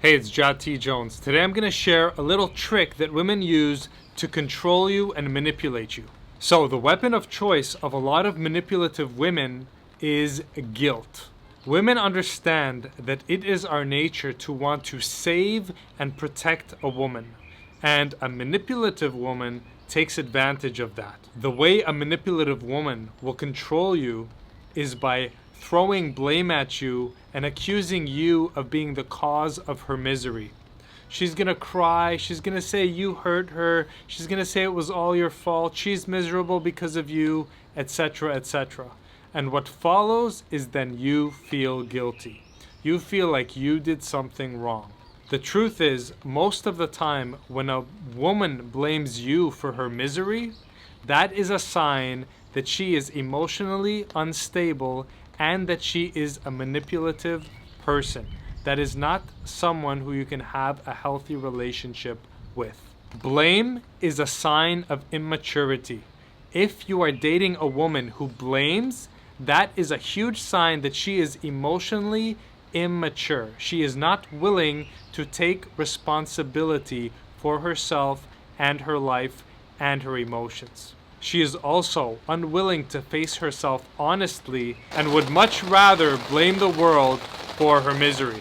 Hey, it's T. Jones. Today I'm going to share a little trick that women use to control you and manipulate you. So the weapon of choice of a lot of manipulative women is guilt. Women understand that it is our nature to want to save and protect a woman, and a manipulative woman takes advantage of that. The way a manipulative woman will control you is by throwing blame at you and accusing you of being the cause of her misery. She's gonna cry, she's gonna say you hurt her, she's gonna say it was all your fault, she's miserable because of you, etc., etc. And what follows is then you feel guilty. You feel like you did something wrong. The truth is, most of the time when a woman blames you for her misery, that is a sign that she is emotionally unstable and that she is a manipulative person. That is not someone who you can have a healthy relationship with. Blame is a sign of immaturity. If you are dating a woman who blames, that is a huge sign that she is emotionally immature. She is not willing to take responsibility for herself and her life and her emotions. She is also unwilling to face herself honestly and would much rather blame the world for her misery.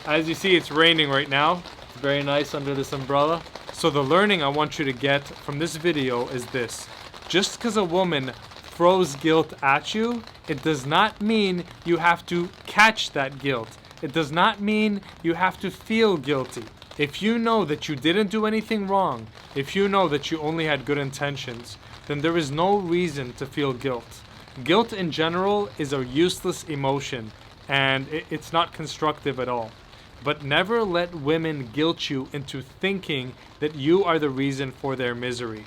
As you see, it's raining right now. It's very nice under this umbrella. So the learning I want you to get from this video is this. Just because a woman throws guilt at you, it does not mean you have to catch that guilt. It does not mean you have to feel guilty. If you know that you didn't do anything wrong, if you know that you only had good intentions, then there is no reason to feel guilt. Guilt in general is a useless emotion, and it's not constructive at all. But never let women guilt you into thinking that you are the reason for their misery.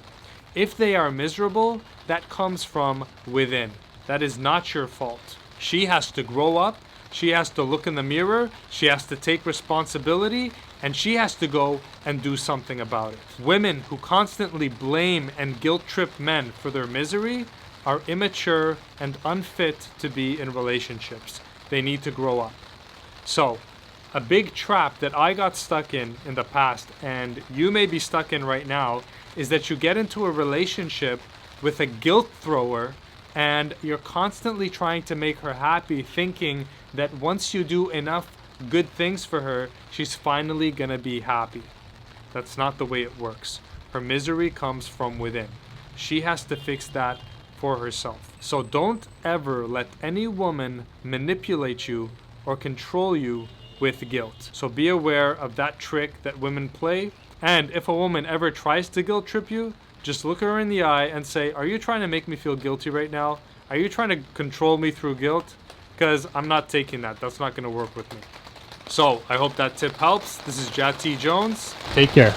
If they are miserable, that comes from within. That is not your fault. She has to grow up. She has to look in the mirror, she has to take responsibility, and she has to go and do something about it. Women who constantly blame and guilt trip men for their misery are immature and unfit to be in relationships. They need to grow up. So, a big trap that I got stuck in the past, and you may be stuck in right now, is that you get into a relationship with a guilt thrower and you're constantly trying to make her happy, thinking that once you do enough good things for her, she's finally gonna be happy. That's not the way it works. Her misery comes from within. She has to fix that for herself. So don't ever let any woman manipulate you or control you with guilt. So be aware of that trick that women play. And if a woman ever tries to guilt trip you, just look her in the eye and say, are you trying to make me feel guilty right now? Are you trying to control me through guilt? Because I'm not taking that. That's not going to work with me. So I hope that tip helps. This is T. Jones. Take care.